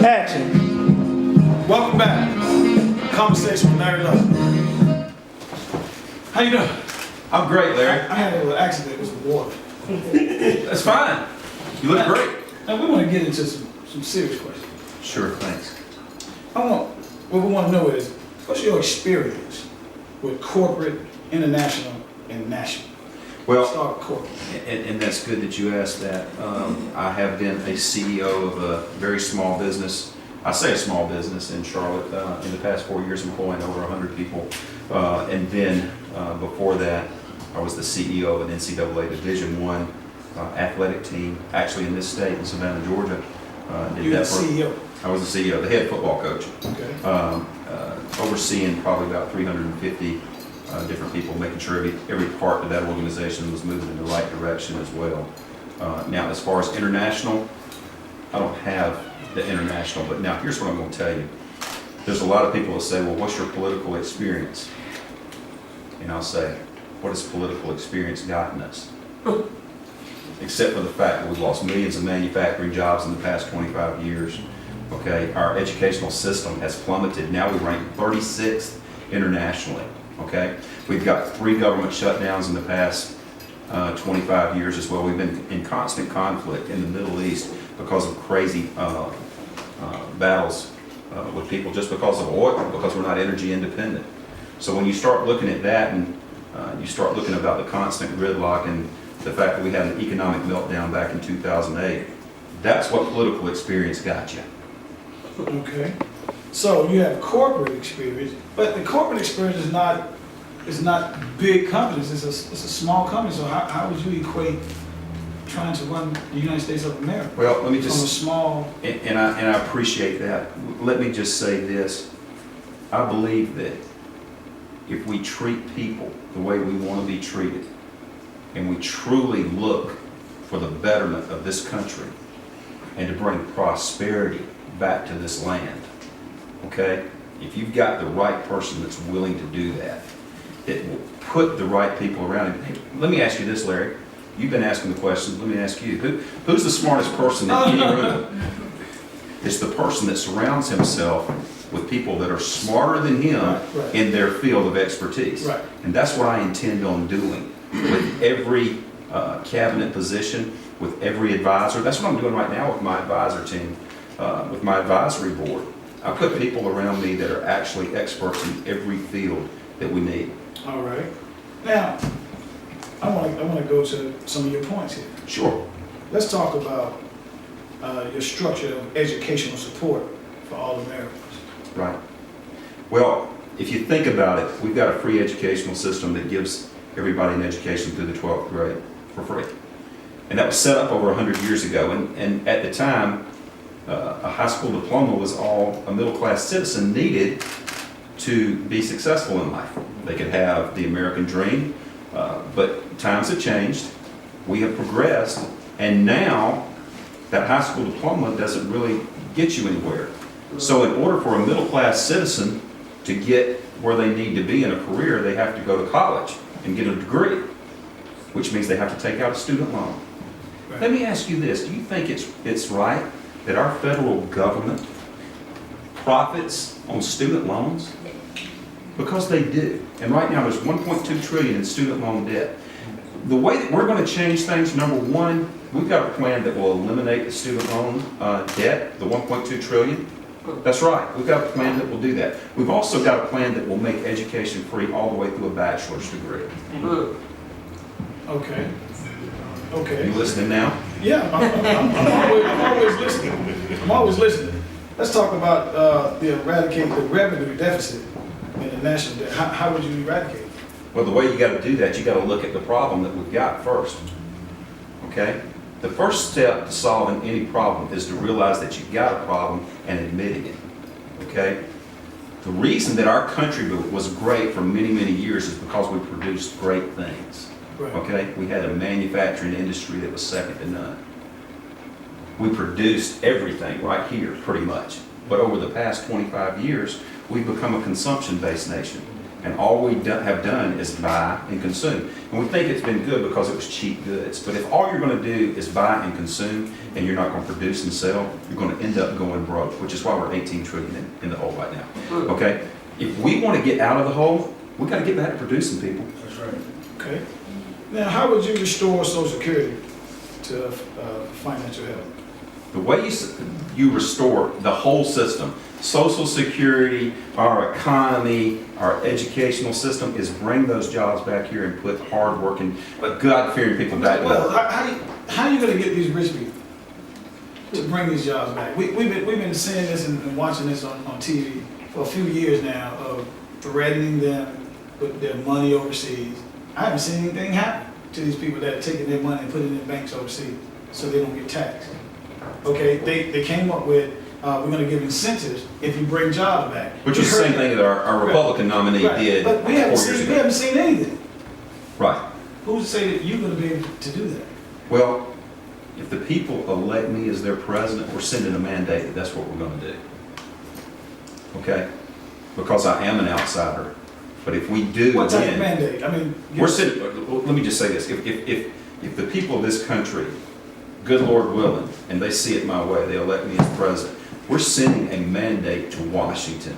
Action. Welcome back. Conversation with Larry Love. How you doing? I'm great, Larry. I had a little accident with some water. That's fine. You look great. Now we want to get into some serious questions. Sure, thanks. What we want to know is, what's your experience with corporate, international, and national? Well, Start with corporate. and that's good that you asked that. I have been a CEO of a very small business. I say a small business in Charlotte. In the past 4 years, employing over 100 people. And then before that, I was the CEO of an NCAA Division I athletic team, actually in this state, in Savannah, Georgia. You're the CEO? I was the CEO, the head football coach. Okay. Overseeing probably about 350 different people, making sure every part of that organization was moving in the right direction as well. Now, as far as international, I don't have the international, but now here's what I'm going to tell you. There's a lot of people that say, well, what's your political experience? And I'll say, what has political experience gotten us? Except for the fact that we've lost millions of manufacturing jobs in the past 25 years. Okay, our educational system has plummeted. Now we rank 36th internationally. Okay, we've got 3 government shutdowns in the past 25 years as well. We've been in constant conflict in the Middle East because of crazy battles with people just because of oil, because we're not energy independent. So when you start looking at that and you start looking about the constant gridlock and the fact that we had an economic meltdown back in 2008, that's what political experience got you. Okay. So you have corporate experience, but the corporate experience is not big companies. It's a small company. So how would you equate trying to run the United States of America? Well, let me just from a small. And I appreciate that. Let me just say this. I believe that if we treat people the way we want to be treated, and we truly look for the betterment of this country and to bring prosperity back to this land, okay? If you've got the right person that's willing to do that, it will put the right people around him. Hey, let me ask you this, Larry. You've been asking the questions. Let me ask you, who's the smartest person in any room? It's the person that surrounds himself with people that are smarter than him Right. in their field of expertise. Right. And that's what I intend on doing with every cabinet position, with every advisor. That's what I'm doing right now with my advisor team, with my advisory board. I put people around me that are actually experts in every field that we need. All right. Now, I want to go to some of your points here. Sure. Let's talk about your structure of educational support for all Americans. Right. Well, if you think about it, we've got a free educational system that gives everybody an education through the 12th grade for free. And that was set up over 100 years ago. And at the time, a high school diploma was all a middle-class citizen needed to be successful in life. They could have the American dream, but times have changed. We have progressed, and now that high school diploma doesn't really get you anywhere. So in order for a middle-class citizen to get where they need to be in a career, they have to go to college and get a degree, which means they have to take out a student loan. Right. Let me ask you this. Do you think it's right that our federal government profits on student loans? Because they do. And right now there's $1.2 trillion in student loan debt. The way that we're going to change things, number one, we've got a plan that will eliminate the student loan debt, the $1.2 trillion. That's right. We've got a plan that will do that. We've also got a plan that will make education free all the way through a bachelor's degree. Okay. Okay. You listening now? Yeah, I'm always listening. I'm always listening. Let's talk about eradicate the revenue deficit in the national debt. How would you eradicate it? Well, the way you got to do that, you got to look at the problem that we've got first. Okay? The first step to solving any problem is to realize that you've got a problem and admitting it. Okay? The reason that our country was great for many, many years is because we produced great things. Right. Okay? We had a manufacturing industry that was second to none. We produced everything right here, pretty much. But over the past 25 years, we've become a consumption-based nation. And all we have done is buy and consume. And we think it's been good because it was cheap goods. But if all you're going to do is buy and consume and you're not going to produce and sell, you're going to end up going broke, which is why we're 18 trillion in the hole right now. Okay? If we want to get out of the hole, we got to get back to producing, people. That's right. Okay. Now, how would you restore Social Security to financial health? The way you restore the whole system, Social Security, our economy, our educational system, is bring those jobs back here and put hard-working, God-fearing people back. Well, how are you going to get these rich people to bring these jobs back? We've been seeing this and watching this on TV for a few years now, of threatening them with their money overseas. I haven't seen anything happen to these people that are taking their money and putting it in banks overseas so they don't get taxed. Okay, they came up with, we're going to give incentives if you bring jobs back. Which is the same thing that our Republican nominee did. But we haven't seen anything. Right. Who's to say that you're going to be able to do that? Well, if the people elect me as their president, we're sending a mandate that that's what we're going to do. Okay? Because I am an outsider. But if we do, what type of mandate? I mean, we're sending. Let me just say this: if the people of this country, good Lord willing, and they see it my way, they elect me as president, we're sending a mandate to Washington,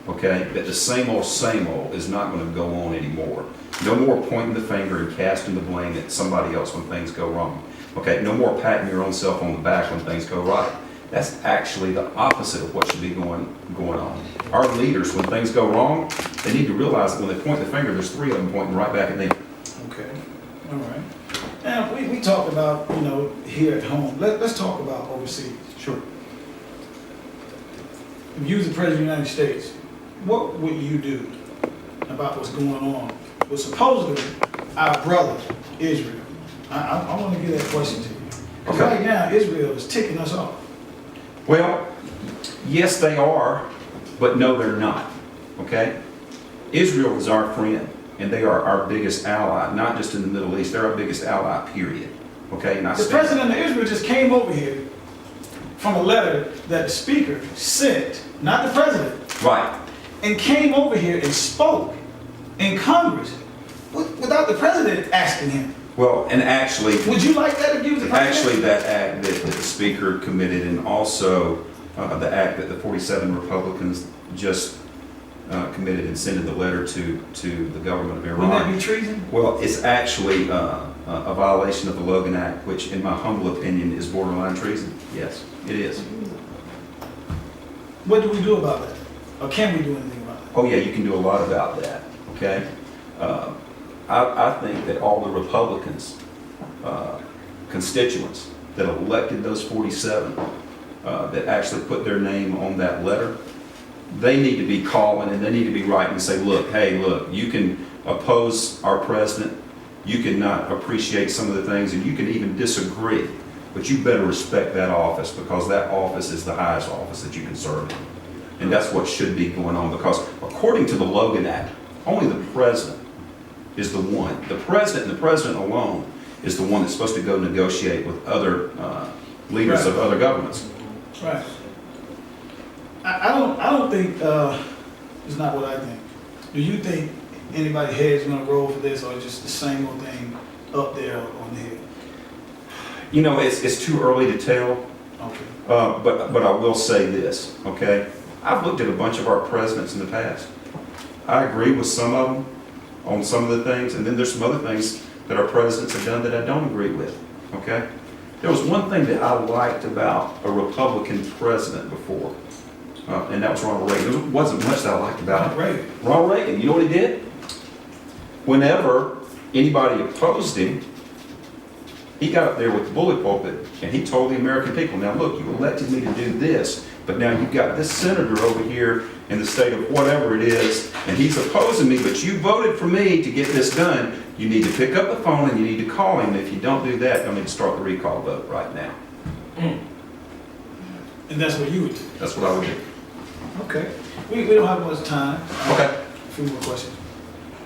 okay, that the same old is not going to go on anymore. No more pointing the finger and casting the blame at somebody else when things go wrong. Okay, no more patting your own self on the back when things go right. That's actually the opposite of what should be going on. Our leaders, when things go wrong, they need to realize that when they point the finger, there's three of them pointing right back at them. Okay, all right. Now, we talked about, here at home. Let's talk about overseas. Sure. If you was the President of the United States, what would you do about what's going on with supposedly our brother, Israel? I want to give that question to you. Because right now, Israel is ticking us off. Well, yes, they are, but no, they're not. Okay? Israel is our friend, and they are our biggest ally, not just in the Middle East. They're our biggest ally, period. Okay? And the president of Israel just came over here from a letter that the speaker sent, not the president. Right. And came over here and spoke in Congress without the president asking him. Well, and actually, would you like that if you was the president? Actually, that act that the speaker committed, and also the act that the 47 Republicans just committed and sent the letter to the government of Iran. Wouldn't that be treason? Well, it's actually a violation of the Logan Act, which, in my humble opinion, is borderline treason. Yes, it is. What do we do about that? Or can we do anything about it? Oh yeah, you can do a lot about that. Okay. I think that all the Republicans, constituents that elected those 47, that actually put their name on that letter, they need to be calling and they need to be writing and say, look, hey, look, you can oppose our president, you can not appreciate some of the things, and you can even disagree, but you better respect that office, because that office is the highest office that you can serve in. And that's what should be going on, because according to the Logan Act, only the president is the one. The president and the president alone is the one that's supposed to go negotiate with other leaders of other governments. Right. I don't think it's not what I think. Do you think anybody's head's going to roll for this, or just the same old thing up there on the hill? It's too early to tell. Okay. But I will say this. Okay. I've looked at a bunch of our presidents in the past. I agree with some of them on some of the things, and then there's some other things that our presidents have done that I don't agree with. Okay. There was one thing that I liked about a Republican president before, and that was Ronald Reagan. There wasn't much that I liked about him. Ronald Reagan. You know what he did? Whenever anybody opposed him, he got up there with the bully pulpit and he told the American people, now look, you elected me to do this, but now you've got this senator over here in the state of whatever it is, and he's opposing me, but you voted for me to get this done. You need to pick up the phone and you need to call him. If you don't do that, you'll need to start the recall vote right now. And that's what you would do? That's what I would do. Okay. We don't have much time. Okay. A few more questions.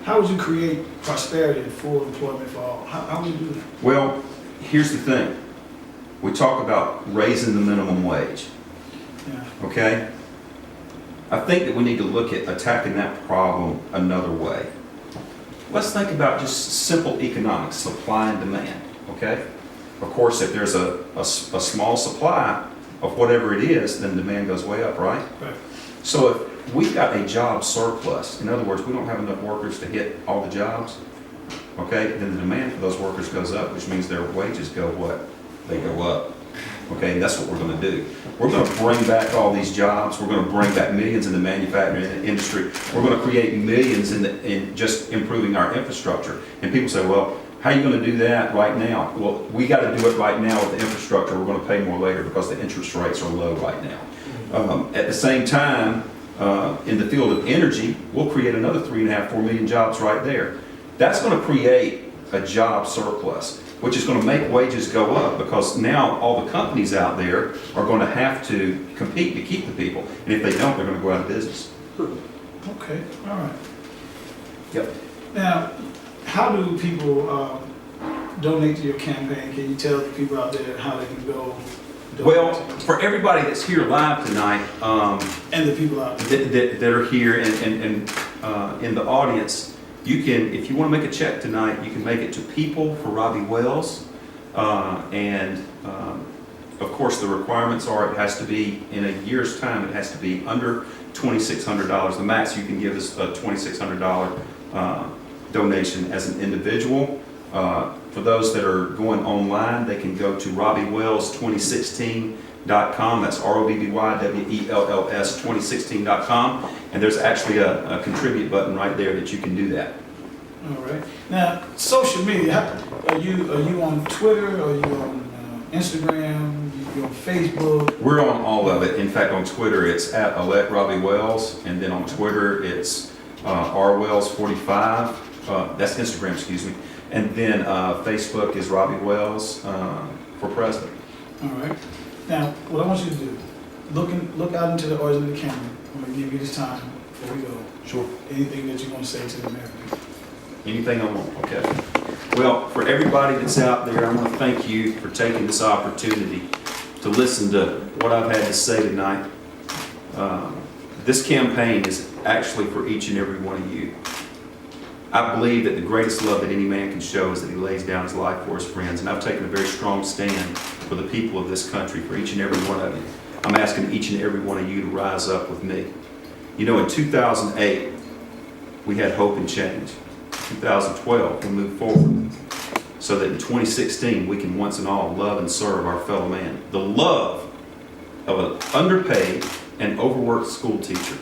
How would you create prosperity and full employment for all? How would you do that? Well, here's the thing. We talk about raising the minimum wage. Yeah. Okay? I think that we need to look at attacking that problem another way. Let's think about just simple economics, supply and demand, okay? Of course, if there's a small supply of whatever it is, then demand goes way up, right? Right. So if we've got a job surplus, in other words, we don't have enough workers to hit all the jobs, okay, then the demand for those workers goes up, which means their wages go what? They go up. Okay, and that's what we're going to do. We're going to bring back all these jobs. We're going to bring back millions in the manufacturing industry. We're going to create millions in just improving our infrastructure. And people say, well, how are you going to do that right now? Well, we got to do it right now with the infrastructure. We're going to pay more later because the interest rates are low right now. At the same time, in the field of energy, we'll create another 3.5, 4 million jobs right there. That's going to create a job surplus, which is going to make wages go up because now all the companies out there are going to have to compete to keep the people. And if they don't, they're going to go out of business. Okay, all right. Yep. Now, how do people donate to your campaign? Can you tell the people out there how they can go? Well, for everybody that's here live tonight, and the people out there that are here and in the audience, you can, if you want to make a check tonight, you can make it to People for Robby Wells. Of course, the requirements are it has to be, in a year's time, it has to be under $2,600. The max you can give is a $2,600 donation as an individual. For those that are going online, they can go to RobbyWells2016.com. That's ROBBYWELLS 2016.com. And there's actually a contribute button right there that you can do that. All right. Now, social media. Are you on Twitter? Are you on Instagram? Are you on Facebook? We're on all of it. In fact, on Twitter, it's at Robby Wells, and then on Twitter, it's rwells45. That's Instagram, excuse me. And then Facebook is Robby Wells for president. All right. Now, what I want you to do, look out into the audience of the camera. I'm going to give you this time before we go. Sure. Anything that you want to say to the Americans? Anything I want, okay. Well, for everybody that's out there, I want to thank you for taking this opportunity to listen to what I've had to say tonight. This campaign is actually for each and every one of you. I believe that the greatest love that any man can show is that he lays down his life for his friends, and I've taken a very strong stand for the people of this country, for each and every one of you. I'm asking each and every one of you to rise up with me. You know, in 2008, we had hope and change. 2012, we moved forward so that in 2016 we can once and all love and serve our fellow man. The love of an underpaid and overworked school teacher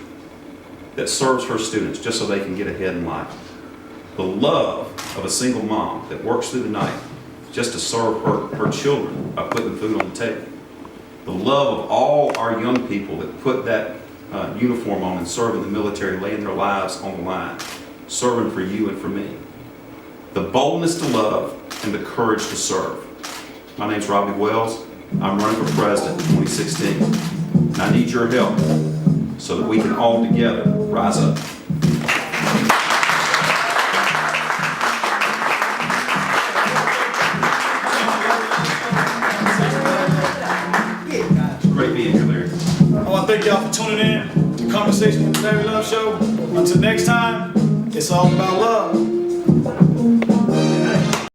that serves her students just so they can get ahead in life. The love of a single mom that works through the night just to serve her children by putting food on the table. The love of all our young people that put that uniform on and serve in the military, laying their lives on the line, serving for you and for me. The boldness to love and the courage to serve. My name's Robby Wells. I'm running for president in 2016. And I need your help so that we can all together rise up. It's great being here, Larry. I want to thank y'all for tuning in to Conversation with the Larry Love Show. Until next time, it's all about love.